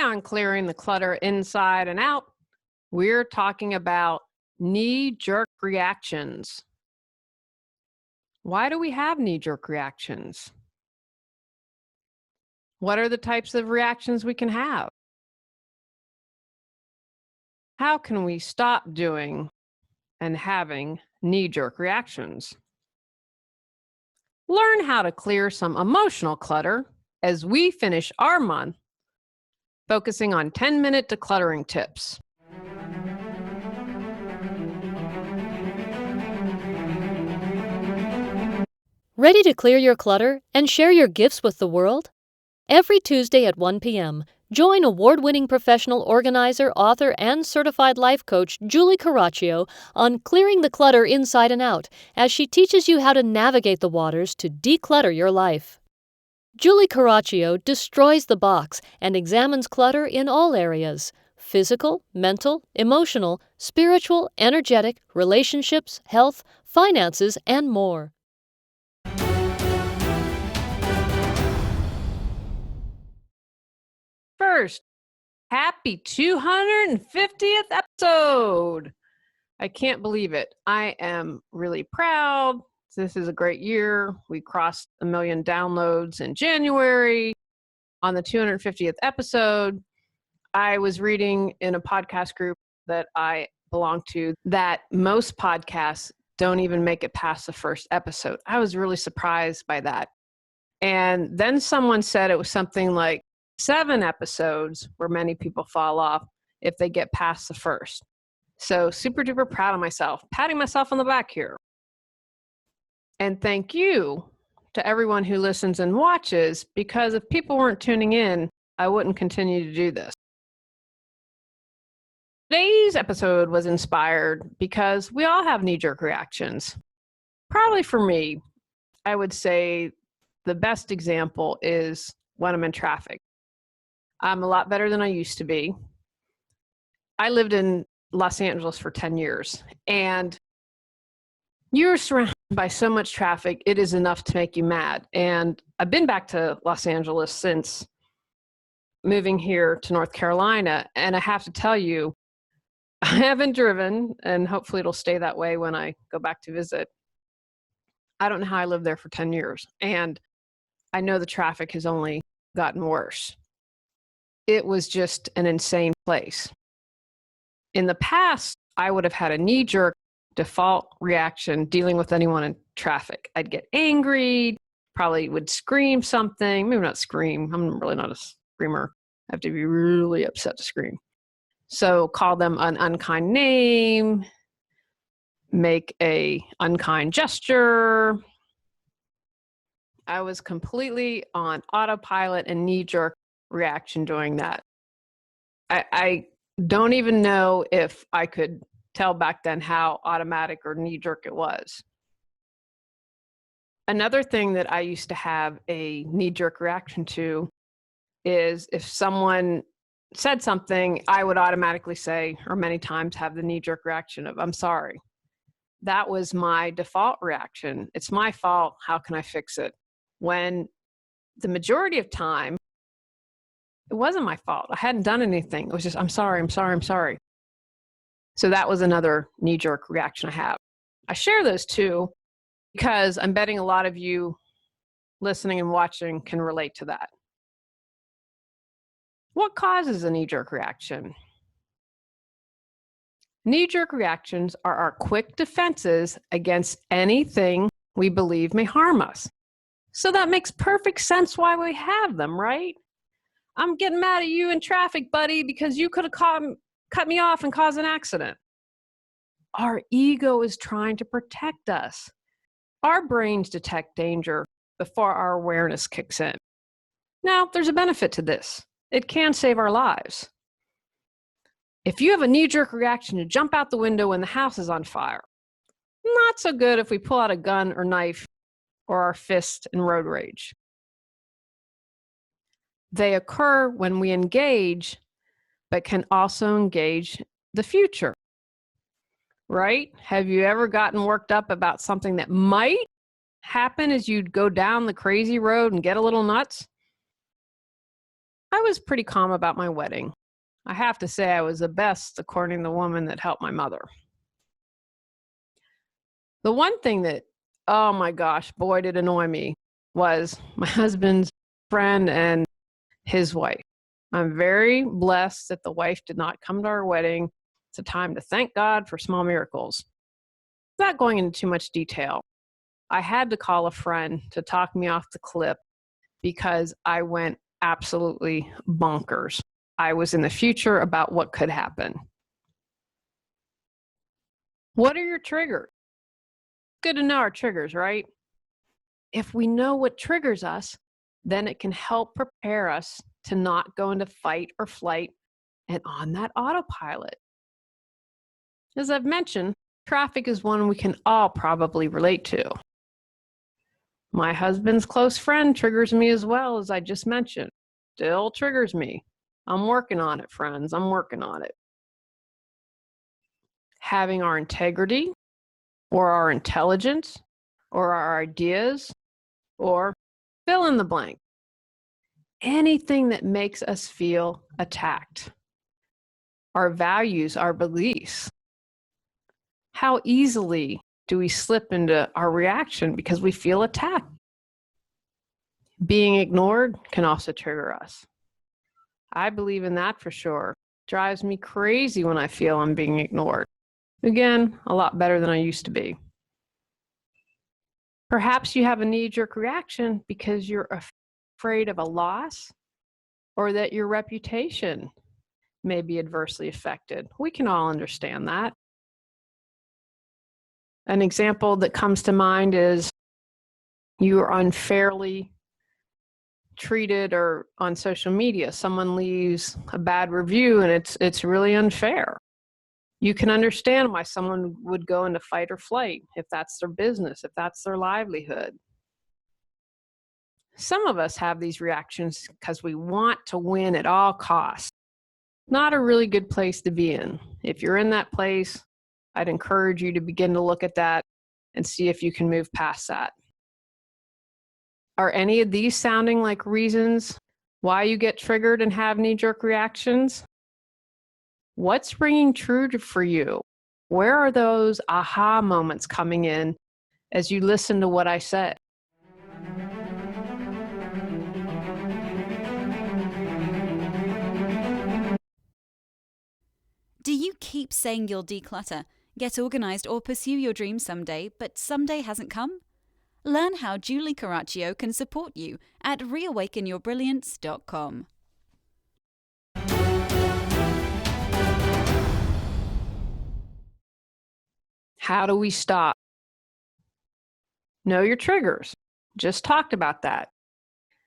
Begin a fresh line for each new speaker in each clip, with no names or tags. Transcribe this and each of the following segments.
Today on Clearing the Clutter Inside and Out, we're talking about knee-jerk reactions. Why do we have knee-jerk reactions? What are the types of reactions we can have? How can we stop doing and having knee-jerk reactions? Learn how to clear some emotional clutter as we finish our month focusing on 10-minute decluttering tips.
Ready to clear your clutter and share your gifts with the world? Every Tuesday at 1 p.m., join award-winning professional organizer, author, and certified life coach Julie Coraccio on Clearing the Clutter Inside and Out as she teaches you how to navigate the waters to declutter your life. Julie Coraccio destroys the box and examines clutter in all areas: physical, mental, emotional, spiritual, energetic, relationships, health, finances, and more.
First, happy 250th episode. I can't believe it. I am really proud. This is a great year. We crossed 1 million downloads in January. On the 250th episode, I was reading in a podcast group that I belong to that most podcasts don't even make it past the first episode. I was really surprised by that. And then someone said it was something like 7 episodes where many people fall off if they get past the first. So super duper proud of myself, patting myself on the back here. And thank you to everyone who listens and watches, because if people weren't tuning in, I wouldn't continue to do this. Today's episode was inspired because we all have knee-jerk reactions. Probably for me, I would say the best example is when I'm in traffic. I'm a lot better than I used to be. I lived in Los Angeles for 10 years, and you're surrounded by so much traffic, it is enough to make you mad. And I've been back to Los Angeles since moving here to North Carolina, and I have to tell you, I haven't driven, and hopefully it'll stay that way when I go back to visit. I don't know how I lived there for 10 years, and I know the traffic has only gotten worse. It was just an insane place. In the past, I would have had a knee-jerk default reaction dealing with anyone in traffic. I'd get angry, probably would scream something, maybe not scream. I'm really not a screamer. I have to be really upset to scream. So call them an unkind name, make a unkind gesture. I was completely on autopilot and knee-jerk reaction doing that. I don't even know if I could tell back then how automatic or knee-jerk it was. Another thing that I used to have a knee-jerk reaction to is if someone said something, I would automatically say, or many times have the knee-jerk reaction of, I'm sorry. That was my default reaction. It's my fault. How can I fix it? When the majority of time, it wasn't my fault. I hadn't done anything. It was just, I'm sorry, I'm sorry, I'm sorry. So that was another knee-jerk reaction I have. I share those two because I'm betting a lot of you listening and watching can relate to that. What causes a knee-jerk reaction? Knee-jerk reactions are our quick defenses against anything we believe may harm us. So that makes perfect sense why we have them, right? I'm getting mad at you in traffic, buddy, because you could have cut me off and caused an accident. Our ego is trying to protect us. Our brains detect danger before our awareness kicks in. Now, there's a benefit to this. It can save our lives. If you have a knee-jerk reaction to jump out the window when the house is on fire, not so good if we pull out a gun or knife or our fist in road rage. They occur when we engage, but can also engage the future, right? Have you ever gotten worked up about something that might happen as you go down the crazy road and get a little nuts? I was pretty calm about my wedding. I have to say I was the best according to the woman that helped my mother. The one thing that, oh my gosh, boy, did annoy me was my husband's friend and his wife. I'm very blessed that the wife did not come to our wedding. It's a time to thank God for small miracles. Without going into too much detail, I had to call a friend to talk me off the cliff because I went absolutely bonkers. I was in the future about what could happen. What are your triggers? Good to know our triggers, right? If we know what triggers us, then it can help prepare us to not go into fight or flight and on that autopilot. As I've mentioned, traffic is one we can all probably relate to. My husband's close friend triggers me as well, as I just mentioned. Still triggers me. I'm working on it, friends. I'm working on it. Having our integrity or our intelligence or our ideas or fill in the blank. Anything that makes us feel attacked. Our values, our beliefs. How easily do we slip into our reaction because we feel attacked? Being ignored can also trigger us. I believe in that for sure. Drives me crazy when I feel I'm being ignored. Again, a lot better than I used to be. Perhaps you have a knee-jerk reaction because you're afraid of a loss or that your reputation may be adversely affected. We can all understand that. An example that comes to mind is you are unfairly treated or on social media, someone leaves a bad review and it's really unfair. You can understand why someone would go into fight or flight if that's their business, if that's their livelihood. Some of us have these reactions because we want to win at all costs. Not a really good place to be in. If you're in that place, I'd encourage you to begin to look at that and see if you can move past that. Are any of these sounding like reasons why you get triggered and have knee-jerk reactions? What's ringing true for you? Where are those aha moments coming in as you listen to what I said?
Do you keep saying you'll declutter, get organized, or pursue your dreams someday, but someday hasn't come? Learn how Julie Coraccio can support you at reawakenyourbrilliance.com.
How do we stop? Know your triggers. Just talked about that.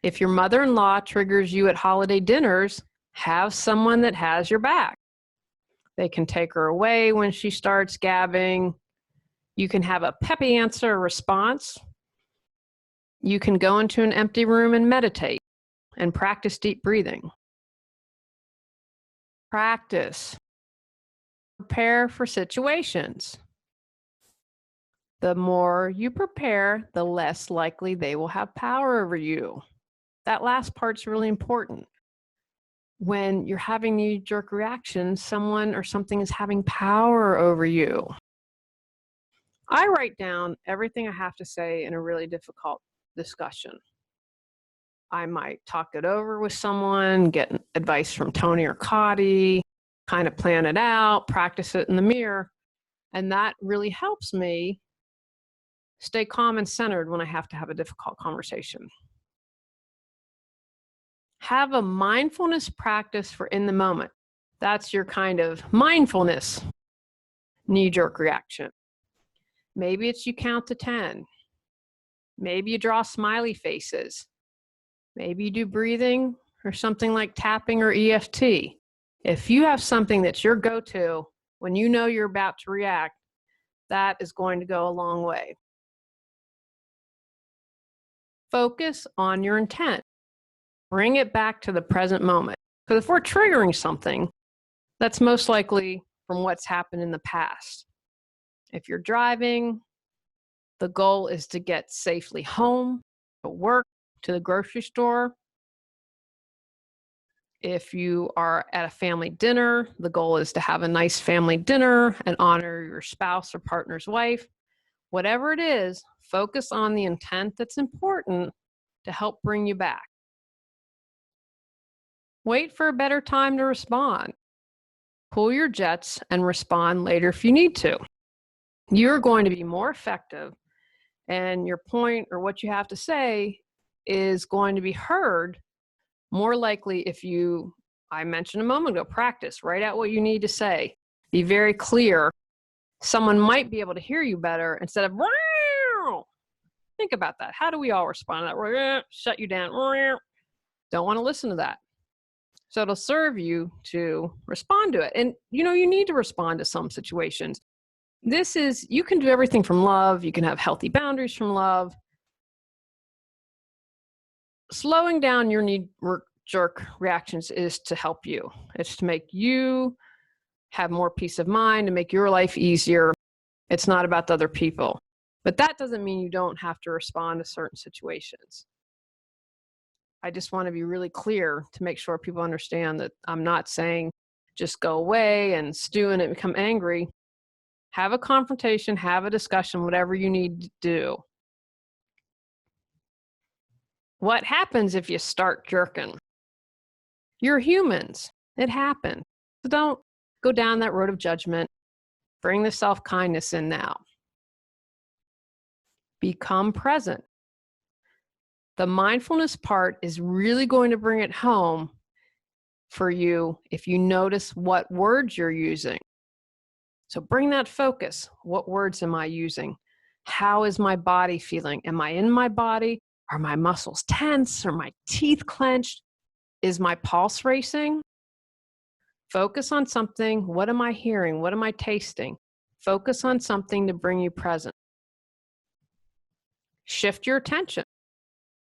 If your mother-in-law triggers you at holiday dinners, have someone that has your back. They can take her away when she starts gabbing. You can have a peppy answer or response. You can go into an empty room and meditate and practice deep breathing. Practice. Prepare for situations. The more you prepare, the less likely they will have power over you. That last part's really important. When you're having knee-jerk reactions, someone or something is having power over you. I write down everything I have to say in a really difficult discussion. I might talk it over with someone, get advice from Tony or Cotty, kind of plan it out, practice it in the mirror, and that really helps me stay calm and centered when I have to have a difficult conversation. Have a mindfulness practice for in the moment. That's your kind of mindfulness knee-jerk reaction. Maybe it's you count to 10. Maybe you draw smiley faces. Maybe you do breathing or something like tapping or EFT. If you have something that's your go-to when you know you're about to react, that is going to go a long way. Focus on your intent. Bring it back to the present moment. Because if we're triggering something, that's most likely from what's happened in the past. If you're driving, the goal is to get safely home, to work, to the grocery store. If you are at a family dinner, the goal is to have a nice family dinner and honor your spouse or partner's wife. Whatever it is, focus on the intent that's important to help bring you back. Wait for a better time to respond. Cool your jets and respond later if you need to. You're going to be more effective, and your point or what you have to say is going to be heard more likely if you, I mentioned a moment ago, practice, write out what you need to say. Be very clear. Someone might be able to hear you better instead of, "Wow." Think about that. How do we all respond to that? Shut you down. Don't want to listen to that. So it'll serve you to respond to it. And you need to respond to some situations. You can do everything from love. You can have healthy boundaries from love. Slowing down your knee-jerk reactions is to help you. It's to make you have more peace of mind and make your life easier. It's not about the other people. But that doesn't mean you don't have to respond to certain situations. I just want to be really clear to make sure people understand that I'm not saying just go away and stew in it and become angry. Have a confrontation, have a discussion, whatever you need to do. What happens if you start jerking? You're humans. It happens. So don't go down that road of judgment. Bring the self-kindness in now. Become present. The mindfulness part is really going to bring it home for you if you notice what words you're using. So bring that focus. What words am I using? How is my body feeling? Am I in my body? Are my muscles tense? Are my teeth clenched? Is my pulse racing? Focus on something. What am I hearing? What am I tasting? Focus on something to bring you present. Shift your attention.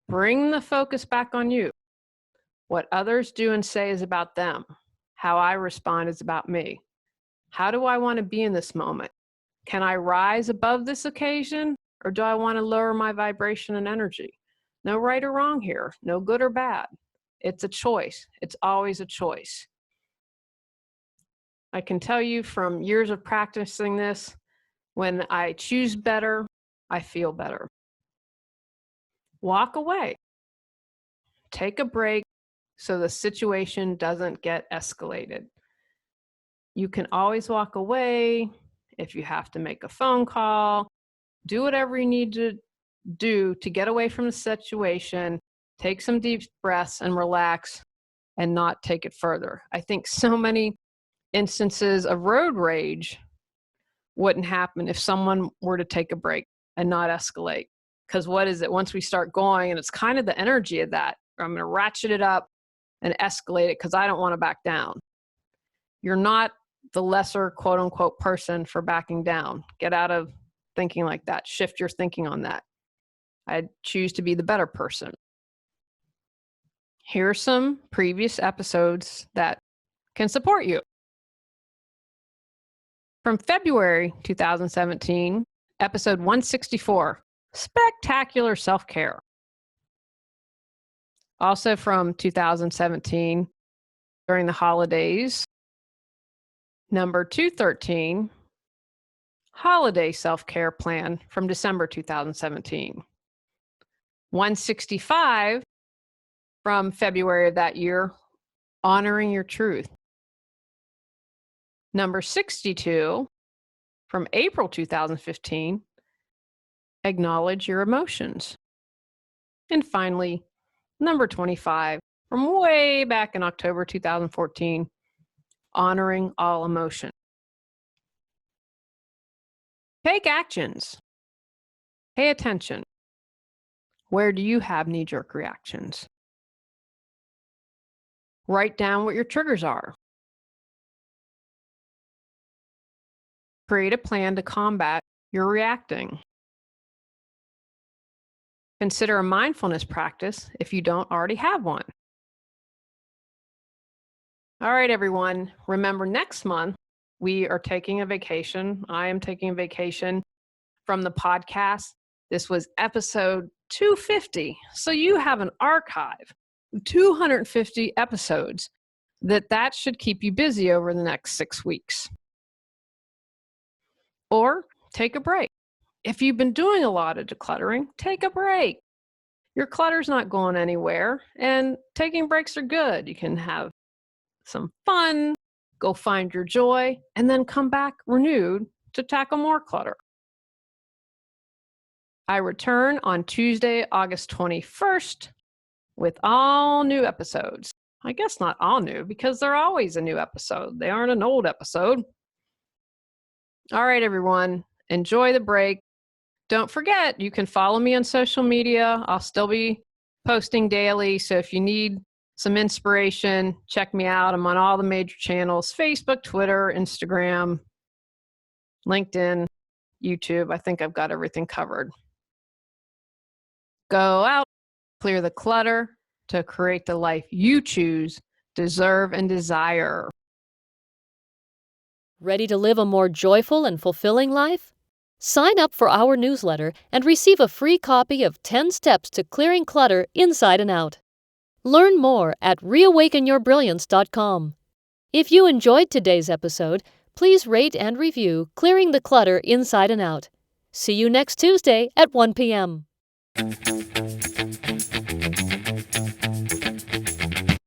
Bring the focus back on you. What others do and say is about them. How I respond is about me. How do I want to be in this moment? Can I rise above this occasion, or do I want to lower my vibration and energy? No right or wrong here. No good or bad. It's a choice. It's always a choice. I can tell you from years of practicing this, when I choose better, I feel better. Walk away. Take a break so the situation doesn't get escalated. You can always walk away if you have to make a phone call. Do whatever you need to do to get away from the situation. Take some deep breaths and relax and not take it further. I think so many instances of road rage wouldn't happen if someone were to take a break and not escalate. Because what is it? Once we start going, and it's kind of the energy of that, I'm going to ratchet it up and escalate it because I don't want to back down. You're not the lesser quote unquote person for backing down. Get out of thinking like that. Shift your thinking on that. I choose to be the better person. Here are some previous episodes that can support you. From February 2017, episode 164, Spectacular Self-Care. Also from 2017, during the holidays, number 213, Holiday Self-Care Plan from December 2017. 165 from February of that year, Honoring Your Truth. Number 62 from April 2015, Acknowledge Your Emotions. And finally, number 25 from way back in October 2014, Honoring All Emotion. Take actions. Pay attention. Where do you have knee-jerk reactions? Write down what your triggers are. Create a plan to combat your reacting. Consider a mindfulness practice if you don't already have one. All right, everyone. Remember, next month, we are taking a vacation. I am taking a vacation from the podcast. This was episode 250. So you have an archive of 250 episodes that should keep you busy over the next 6 weeks. Or take a break. If you've been doing a lot of decluttering, take a break. Your clutter's not going anywhere, and taking breaks are good. You can have some fun, go find your joy, and then come back renewed to tackle more clutter. I return on Tuesday, August 21st with all new episodes. I guess not all new because they're always a new episode. They aren't an old episode. All right, everyone, enjoy the break. Don't forget, you can follow me on social media. I'll still be posting daily. So if you need some inspiration, check me out. I'm on all the major channels: Facebook, Twitter, Instagram, LinkedIn, YouTube. I think I've got everything covered. Go out, clear the clutter to create the life you choose, deserve, and desire.
Ready to live a more joyful and fulfilling life? Sign up for our newsletter and receive a free copy of 10 Steps to Clearing Clutter Inside and Out. Learn more at reawakenyourbrilliance.com. If you enjoyed today's episode, please rate and review Clearing the Clutter Inside and Out. See you next Tuesday at 1 p.m.